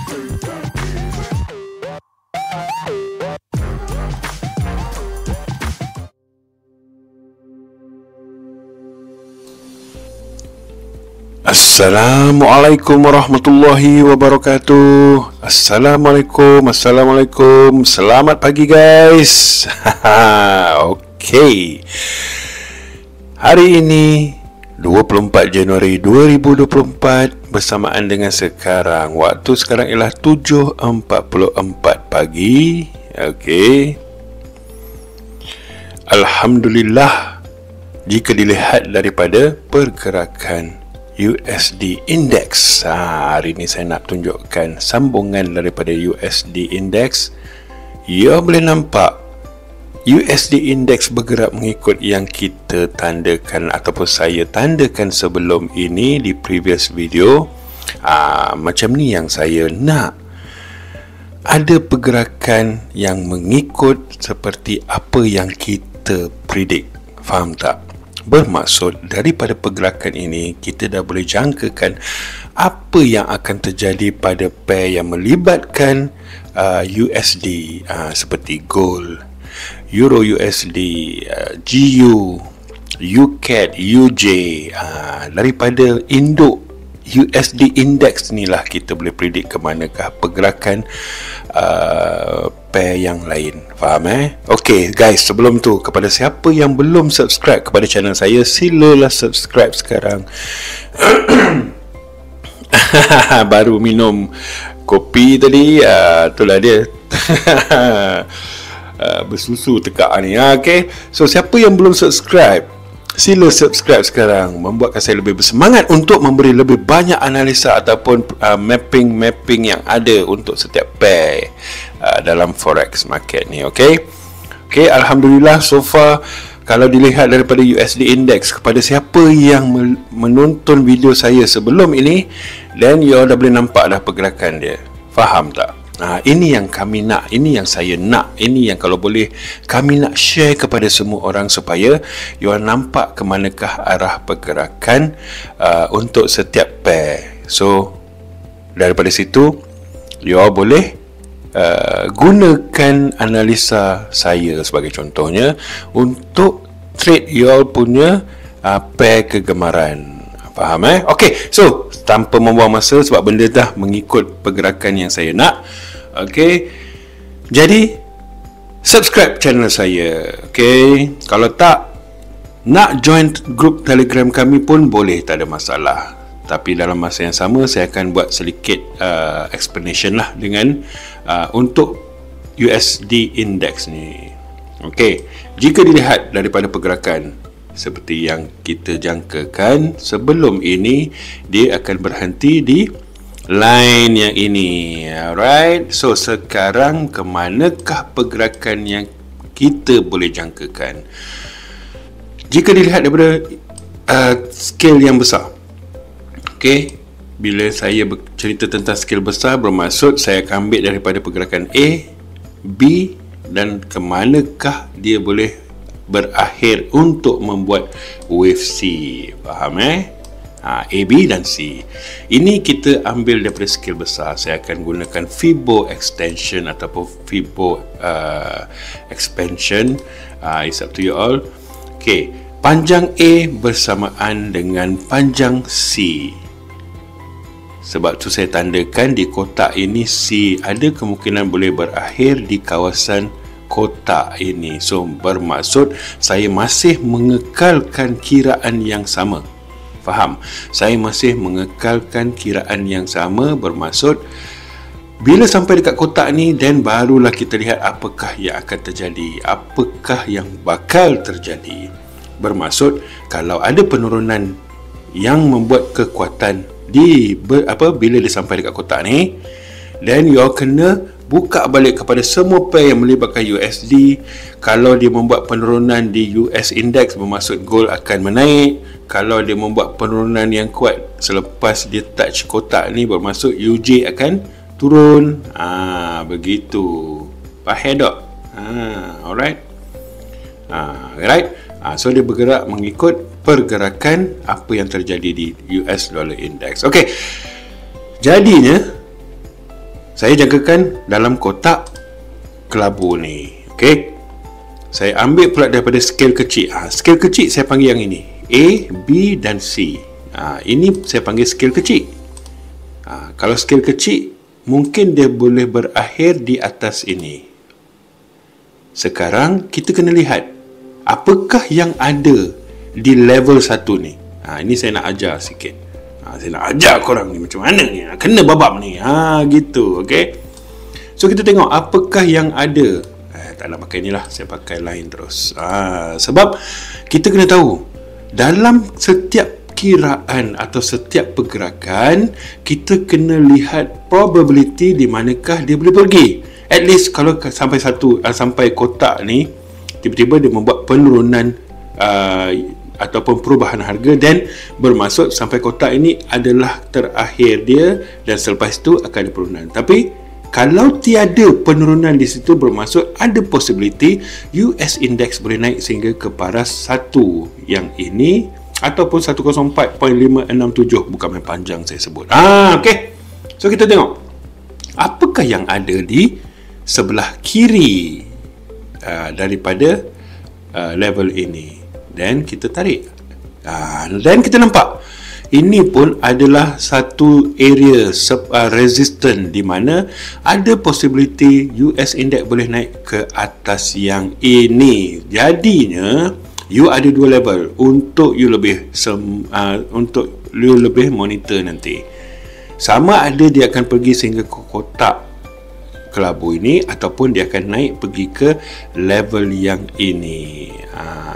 Assalamualaikum warahmatullahi wabarakatuh. Assalamualaikum. Selamat pagi guys. Okey. Hari ini 24 Januari 2024 bersamaan dengan sekarang. Waktu sekarang ialah 7.44 pagi. Okey. Alhamdulillah, jika dilihat daripada pergerakan USD Index, hari ini saya nak tunjukkan sambungan daripada USD Index. Ya, boleh nampak USD Index bergerak mengikut yang kita tandakan ataupun saya tandakan sebelum ini di previous video. Macam ni yang saya nak. Ada pergerakan yang mengikut seperti apa yang kita predict. Faham tak? Bermaksud daripada pergerakan ini kita dah boleh jangkakan apa yang akan terjadi pada pair yang melibatkan USD, seperti gold, Euro USD, GU, UCAD, UJ. Daripada induk USD Index ni lah kita boleh predict ke manakah pergerakan pair yang lain. Faham Okey guys, sebelum tu, kepada siapa yang belum subscribe kepada channel saya, silalah subscribe sekarang. Baru minum kopi tadi, itulah dia. Bersusu tekak ni. Okey, so siapa yang belum subscribe, sila subscribe sekarang, membuatkan saya lebih bersemangat untuk memberi lebih banyak analisa ataupun mapping yang ada untuk setiap pair dalam forex market ni. Okey, alhamdulillah, so far kalau dilihat daripada USD Index, kepada siapa yang menonton video saya sebelum ini, dan you dah boleh nampak dah pergerakan dia. Faham tak? Ini yang kami nak, ini yang saya nak, ini yang kalau boleh kami nak share kepada semua orang supaya you nampak ke manakah arah pergerakan untuk setiap pair. So daripada situ you boleh gunakan analisa saya sebagai contohnya untuk trade you punya pair kegemaran. Faham Okey, so tanpa membuang masa sebab benda dah mengikut pergerakan yang saya nak. Okey, jadi subscribe channel saya. Okey, kalau tak nak join grup Telegram kami pun boleh, tak ada masalah. Tapi dalam masa yang sama saya akan buat sedikit explanation lah dengan untuk USD Index ni. Okey, jika dilihat daripada pergerakan seperti yang kita jangkakan sebelum ini, dia akan berhenti di line yang ini. Alright, so sekarang ke manakah pergerakan yang kita boleh jangkakan? Jika dilihat daripada scale yang besar. Okey, bila saya bercerita tentang scale besar, bermaksud saya akan ambil daripada pergerakan A, B, dan ke manakah dia boleh berakhir untuk membuat wave C. Faham A, B dan C. Ini kita ambil daripada scale besar. Saya akan gunakan Fibo extension ataupun Fibo expansion. It's up to you all. Okay, panjang A bersamaan dengan panjang C. Sebab tu saya tandakan di kotak ini C ada kemungkinan boleh berakhir di kawasan kotak ini. So bermaksud saya masih mengekalkan kiraan yang sama. Faham? Saya masih mengekalkan kiraan yang sama. Bermaksud bila sampai dekat kotak ni, dan barulah kita lihat apakah yang akan terjadi, apakah yang bakal terjadi. Bermaksud kalau ada penurunan yang membuat kekuatan bila dia sampai dekat kotak ni, dan you kena buka balik kepada semua pair yang melibatkan USD. Kalau dia membuat penurunan di US Index, bermaksud gold akan menaik. Kalau dia membuat penurunan yang kuat selepas dia touch kotak ni, bermaksud UJ akan turun. Begitu. Faham tak? Alright. Right. So dia bergerak mengikut pergerakan apa yang terjadi di US Dollar Index. Okey. Jadinya Saya jangkakan dalam kotak kelabu ni. Okey. Saya ambil pula daripada skale kecil. Skale kecil saya panggil yang ini. A, B dan C. Ini saya panggil skale kecil. Kalau skale kecil, mungkin dia boleh berakhir di atas ini. Sekarang kita kena lihat apakah yang ada di level 1 ni. Ini saya nak ajar sikit. Saya nak ajar korang ni macam mana ni. Kena babak ni. Gitu. Okay. So kita tengok apakah yang ada. Tak nak pakai ni lah. Saya pakai line terus. Sebab kita kena tahu dalam setiap kiraan atau setiap pergerakan, kita kena lihat probability di manakah dia boleh pergi. At least kalau sampai kotak ni, tiba-tiba dia membuat penurunan ataupun perubahan harga, dan bermaksud sampai kotak ini adalah terakhir dia, dan selepas itu akan ada penurunan. Tapi kalau tiada penurunan di situ, bermaksud ada possibility US Index boleh naik sehingga ke paras 1 yang ini, ataupun 104.567. Bukan main panjang saya sebut. Okay. So kita tengok apakah yang ada di sebelah kiri daripada level ini. Dan kita tarik. Dan kita nampak ini pun adalah satu area resistant di mana ada possibility US Index boleh naik ke atas yang ini. Jadinya you ada dua level untuk you lebih monitor nanti. Sama ada dia akan pergi sehingga ke kotak kelabu ini, ataupun dia akan naik pergi ke level yang ini.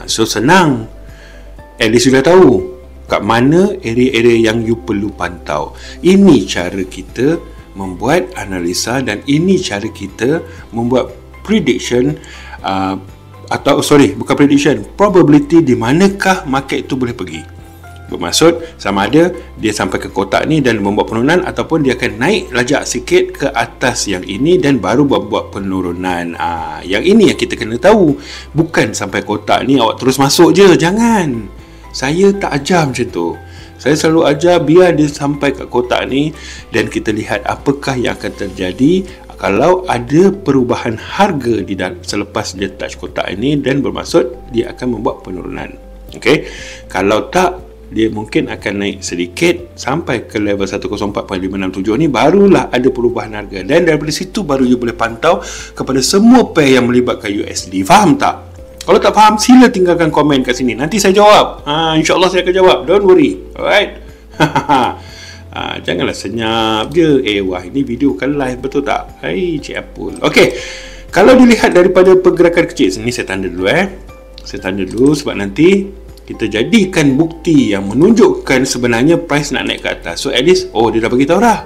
So senang. At least you dah tahu kat mana area-area yang you perlu pantau. Ini cara kita membuat analisa, dan ini cara kita membuat prediction bukan prediction, probability di manakah market itu boleh pergi. Bermaksud sama ada dia sampai ke kotak ni dan membuat penurunan, ataupun dia akan naik lajak sikit ke atas yang ini dan baru buat penurunan. Yang ini yang kita kena tahu. Bukan sampai kotak ni awak terus masuk je. Jangan. Saya tak ajar macam tu. Saya selalu ajar biar dia sampai ke kotak ni, dan kita lihat apakah yang akan terjadi kalau ada perubahan harga selepas dia touch kotak ini, dan bermaksud dia akan membuat penurunan. Okay? Kalau tak, dia mungkin akan naik sedikit sampai ke level 104.567 ni, barulah ada perubahan harga, dan daripada situ baru you boleh pantau kepada semua pair yang melibatkan USD. Faham tak? Kalau tak faham, sila tinggalkan komen kat sini, nanti saya jawab. InsyaAllah saya akan jawab, don't worry. Alright. Janganlah senyap je. Wah, ini video kan live, betul tak? Hai Cik Apul. Okay, kalau dilihat daripada pergerakan kecil, sini saya tanda dulu saya tanda dulu, sebab nanti kita jadikan bukti yang menunjukkan sebenarnya price nak naik ke atas. So at least, dia dah bagi tahu dah.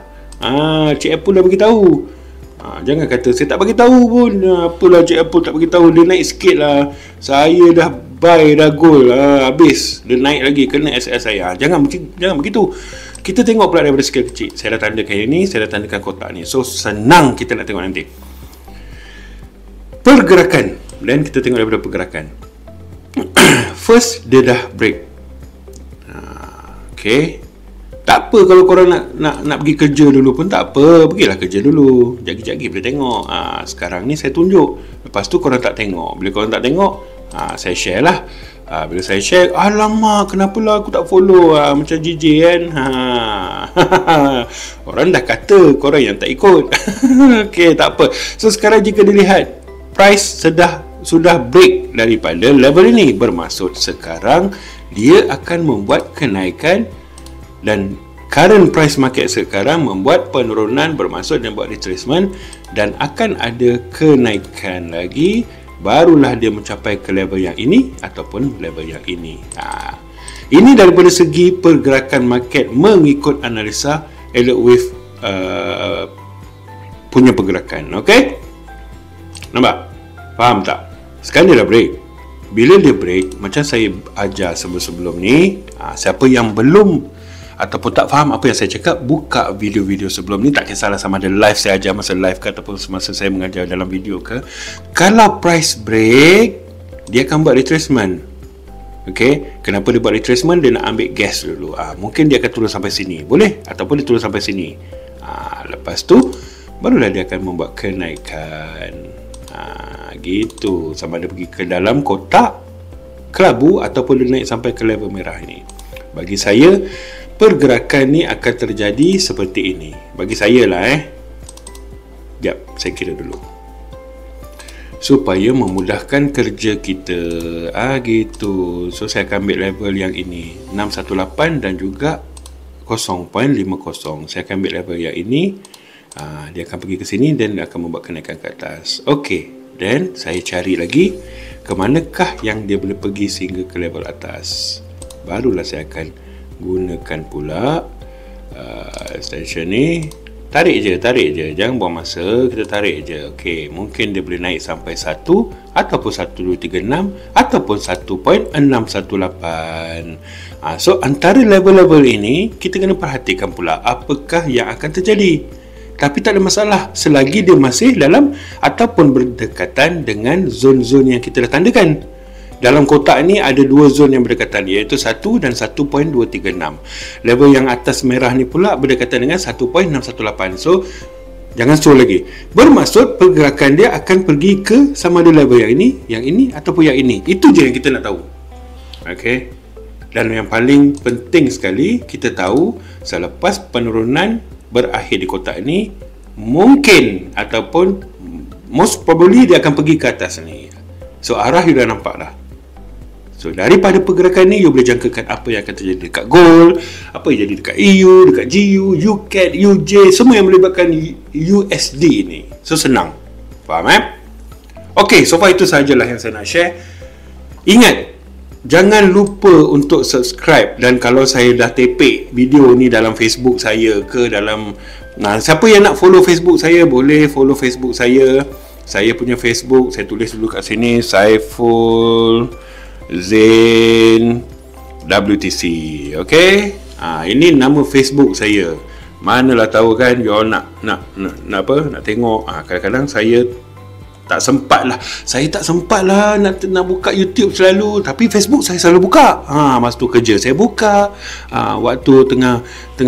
Cik Apple dah bagi tahu. Jangan kata saya tak bagi tahu pun. Apalah Cik Apple tak bagi tahu, dia naik sikit lah. Saya dah buy dah gold. Habis dia naik lagi, kena SS saya. Jangan begitu. Kita tengok pula daripada skala kecil. Saya dah tandakan ini, saya dah tandakan kotak ni. So senang kita nak tengok nanti pergerakan. Dan kita tengok daripada pergerakan. First, dia dah break. Okay. Tak apa kalau korang nak pergi kerja dulu pun tak apa. Pergilah kerja dulu. Jagi-jagi boleh tengok. Sekarang ni saya tunjuk. Lepas tu korang tak tengok. Bila korang tak tengok, saya share lah. Bila saya share, alamak, kenapalah aku tak follow. Macam JJ kan. Orang dah kata korang yang tak ikut. Okay, tak apa. So sekarang jika dilihat, price sudah break daripada level ini, bermaksud sekarang dia akan membuat kenaikan, dan current price market sekarang membuat penurunan, bermaksud dia buat retracement, dan akan ada kenaikan lagi, barulah dia mencapai ke level yang ini ataupun level yang ini. Ini daripada segi pergerakan market mengikut analisa Elliott Wave punya pergerakan. Okay, nampak? Faham tak? Sekarang dia dah break. Bila dia break, macam saya ajar sebelum ni, siapa yang belum ataupun tak faham apa yang saya cakap, buka video-video sebelum ni. Tak kisahlah sama ada live saya ajar masa live ke, ataupun semasa saya mengajar dalam video ke. Kalau price break, dia akan buat retracement. Okay, kenapa dia buat retracement? Dia nak ambil gas dulu. Mungkin dia akan turun sampai sini, boleh, ataupun dia turun sampai sini. Lepas tu barulah dia akan membuat kenaikan. Gitu. Sama ada pergi ke dalam kotak kelabu ataupun dia naik sampai ke level merah ni. Bagi saya, pergerakan ni akan terjadi seperti ini. Bagi saya lah Sekejap, saya kira dulu. Supaya memudahkan kerja kita. Gitu. So, saya akan ambil level yang ini. 618 dan juga 0.50. Saya akan ambil level yang ini. Dia akan pergi ke sini dan dia akan membuat kenaikan ke atas. Okey. Dan saya cari lagi ke manakah yang dia boleh pergi sehingga ke level atas. Barulah saya akan gunakan pula extension ni. Tarik je. Jangan buang masa. Kita tarik je. Okey, mungkin dia boleh naik sampai 1 ataupun 1236 ataupun 1.618. So antara level-level ini kita kena perhatikan pula apakah yang akan terjadi. Tapi tak ada masalah selagi dia masih dalam ataupun berdekatan dengan zon-zon yang kita dah tandakan. Dalam kotak ni ada dua zon yang berdekatan, iaitu 1 dan 1.236. Level yang atas merah ni pula berdekatan dengan 1.618. So jangan scroll lagi. Bermaksud pergerakan dia akan pergi ke sama ada level yang ini ataupun yang ini. Itu je yang kita nak tahu. Okey. Dan yang paling penting sekali kita tahu selepas penurunan berakhir di kotak ni, mungkin ataupun most probably dia akan pergi ke atas ni. So arah you dah nampak dah. So daripada pergerakan ni you boleh jangkakan apa yang akan terjadi dekat gold, apa yang jadi dekat EU, dekat GU, UCAD, UJ, semua yang melibatkan USD ni. So senang. Faham Okey, so far itu sahajalah yang saya nak share. Ingat, jangan lupa untuk subscribe. Dan kalau saya dah tepek video ni dalam Facebook saya ke dalam siapa yang nak follow Facebook saya, boleh follow Facebook saya. Saya punya Facebook, saya tulis dulu kat sini, Saiful Zain WTC. Okay, ini nama Facebook saya. Manalah tahu kan, you all nak tengok. Kadang-kadang saya tak sempat lah nak buka YouTube selalu, tapi Facebook saya selalu buka. Masa tu kerja saya buka, waktu tengah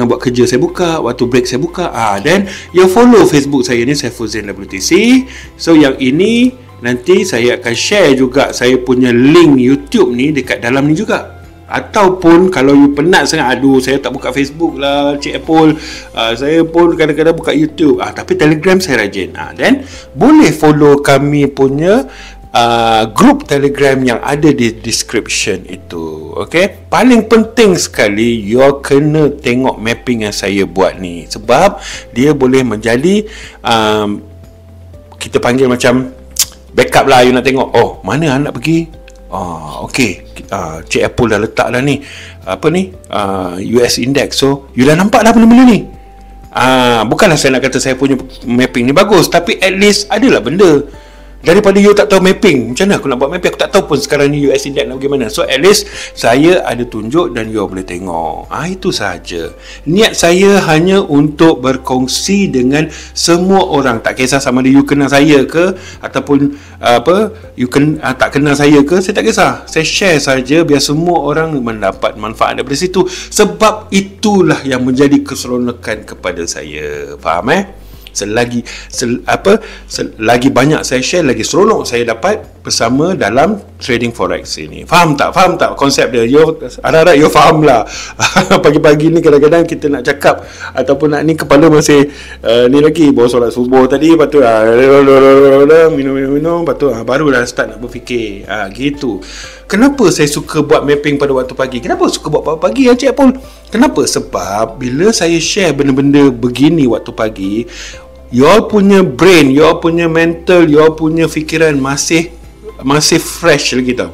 buat kerja saya buka, waktu break saya buka. Dan you follow Facebook saya ni, Saiful Zain WTC. So yang ini nanti saya akan share juga saya punya link YouTube ni dekat dalam ni juga. Ataupun kalau you penat sangat, saya tak buka Facebook lah Cik Apple, saya pun kadang-kadang buka YouTube, tapi Telegram saya rajin. Dan boleh follow kami punya grup Telegram yang ada di description itu. Okay, paling penting sekali you kena tengok mapping yang saya buat ni, sebab dia boleh menjadi kita panggil macam backup lah. You nak tengok, mana nak pergi, okey, Cik Apple dah letak dah ni US Index. So you dah nampak dah benda-benda ni. Bukanlah saya nak kata saya punya mapping ni bagus, tapi at least adalah benda. Daripada you tak tahu mapping, macam mana aku nak buat mapping, aku tak tahu pun sekarang ni US Index nak bagaimana. So at least saya ada tunjuk dan you boleh tengok. Itu sahaja. Niat saya hanya untuk berkongsi dengan semua orang. Tak kisah sama ada you kenal saya ke ataupun you tak kenal saya ke, saya tak kisah. Saya share saja biar semua orang mendapat manfaat daripada situ. Sebab itulah yang menjadi keseronokan kepada saya. Faham Selagi banyak saya share, lagi seronok saya dapat bersama dalam trading forex ini. Faham tak konsep dia? Harap-harap you faham lah. Pagi-pagi ni kadang-kadang kita nak cakap ataupun nak ni, kepala masih ni lagi, bawa solat subuh tadi, lepas tu minum, lepas tu barulah start nak berfikir. Gitu. Kenapa saya suka buat mapping pada waktu pagi? Kenapa suka buat pagi Cik Apple? Kenapa? Sebab bila saya share benda-benda begini waktu pagi, you punya brain, you punya mental, you punya fikiran masih fresh lagi tau.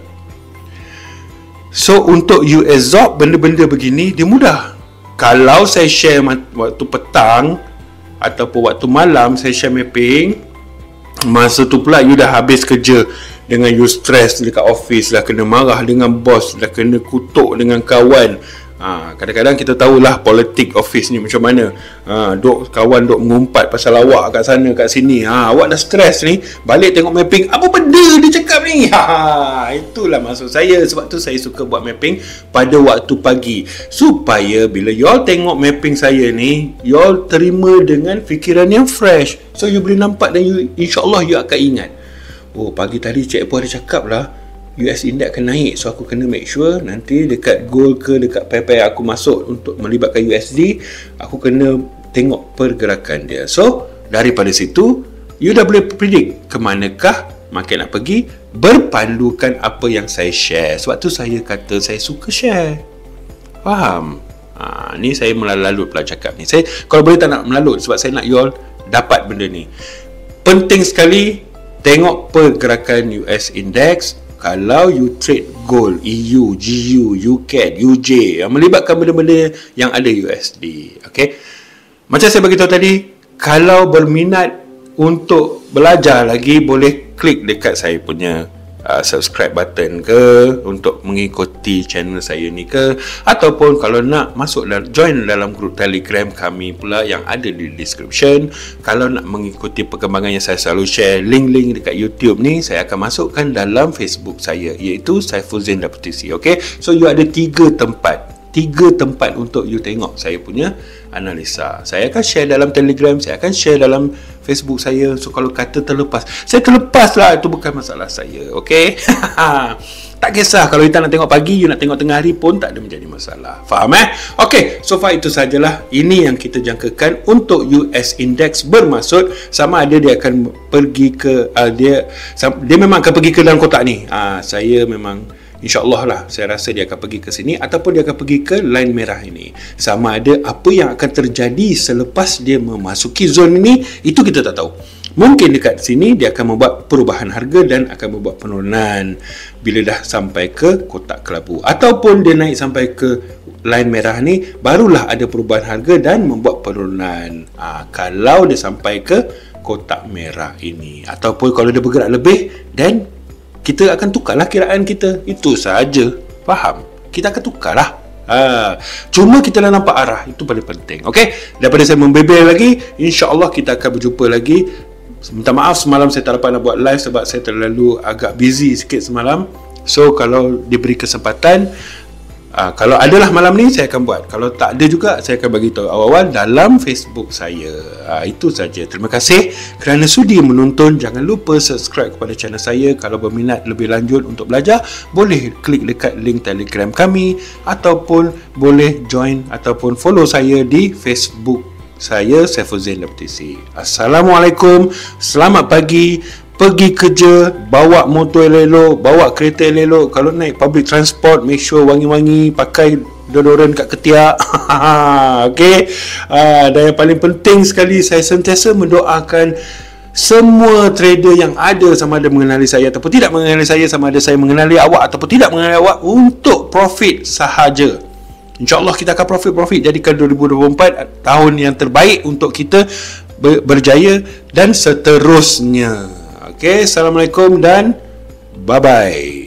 So untuk you absorb benda-benda begini, dia mudah. Kalau saya share waktu petang ataupun waktu malam, saya share mapping, masa tu pula you dah habis kerja, dengan you stress dekat office lah, kena marah dengan bos, dah kena kutuk dengan kawan, Kadang-kadang kita tahulah politik office ni macam mana. Kawan duk mengumpat pasal awak kat sana kat sini. Awak dah stres ni, balik tengok mapping, apa benda dia cakap ni? Itulah maksud saya. Sebab tu saya suka buat mapping pada waktu pagi, supaya bila y'all tengok mapping saya ni, y'all terima dengan fikiran yang fresh. So you boleh nampak dan insya-Allah you akan ingat, oh pagi tadi Cik Epah ada cakap lah US Index akan naik, so aku kena make sure nanti dekat gold ke dekat pair aku masuk untuk melibatkan USD, aku kena tengok pergerakan dia. So daripada situ you dah boleh predict ke manakah market nak pergi, berpandukan apa yang saya share. Sebab tu saya kata saya suka share. Faham? Ni saya melalut pula cakap ni. Saya kalau boleh tak nak melalut, sebab saya nak you all dapat benda ni. Penting sekali tengok pergerakan US Index. Kalau you trade gold, EU, GU, UCAD, UJ, yang melibatkan benda-benda yang ada USD. Okay? Macam saya beritahu tadi, kalau berminat untuk belajar lagi, boleh klik dekat saya punya subscribe button ke, untuk mengikuti channel saya ni ke, ataupun kalau nak masuk join dalam grup Telegram kami pula yang ada di description. Kalau nak mengikuti perkembangan yang saya selalu share, link-link dekat YouTube ni saya akan masukkan dalam Facebook saya, iaitu Saiful Zain WTC. Okay, so you ada tiga tempat untuk you tengok saya punya analisa. Saya akan share dalam Telegram, saya akan share dalam Facebook saya. So kalau kata terlepas, saya terlepas lah, itu bukan masalah saya. Okay? Tak kisah kalau you tak nak tengok pagi, you nak tengok tengah hari pun tak ada menjadi masalah. Faham Okay, so far itu sajalah. Ini yang kita jangkakan untuk US Index. Bermaksud sama ada dia akan pergi ke dia memang akan pergi ke dalam kotak ni. Saya memang InsyaAllah lah, saya rasa dia akan pergi ke sini ataupun dia akan pergi ke line merah ini. Sama ada apa yang akan terjadi selepas dia memasuki zon ini, itu kita tak tahu. Mungkin dekat sini dia akan membuat perubahan harga dan akan membuat penurunan bila dah sampai ke kotak kelabu, ataupun dia naik sampai ke line merah ni, barulah ada perubahan harga dan membuat penurunan. Kalau dia sampai ke kotak merah ini, ataupun kalau dia bergerak lebih, dan kita akan tukarlah kiraan kita. Itu saja. Faham? Kita akan tukarlah. Cuma kita dah nampak arah. Itu paling penting. Okay? Daripada saya membebel lagi, InsyaAllah kita akan berjumpa lagi. Minta maaf semalam saya tak dapat nak buat live sebab saya terlalu agak busy sikit semalam. So kalau diberi kesempatan, kalau adalah malam ni saya akan buat. Kalau tak ada juga, saya akan bagi tahu awal-awal dalam Facebook saya. Itu saja. Terima kasih kerana sudi menonton. Jangan lupa subscribe kepada channel saya. Kalau berminat lebih lanjut untuk belajar, boleh klik dekat link Telegram kami, ataupun boleh join ataupun follow saya di Facebook saya, Saiful Zain WTC. Assalamualaikum. Selamat pagi. Pergi kerja, bawa motor elok, bawa kereta elok. Kalau naik public transport, make sure wangi-wangi, pakai deodoran kat ketiak. Okay. Dan yang paling penting sekali, saya sentiasa mendoakan semua trader yang ada, sama ada mengenali saya ataupun tidak mengenali saya, sama ada saya mengenali awak ataupun tidak mengenali awak, untuk profit sahaja. InsyaAllah kita akan profit. Jadikan 2024 tahun yang terbaik untuk kita berjaya dan seterusnya. Okay, Assalamualaikum dan bye-bye.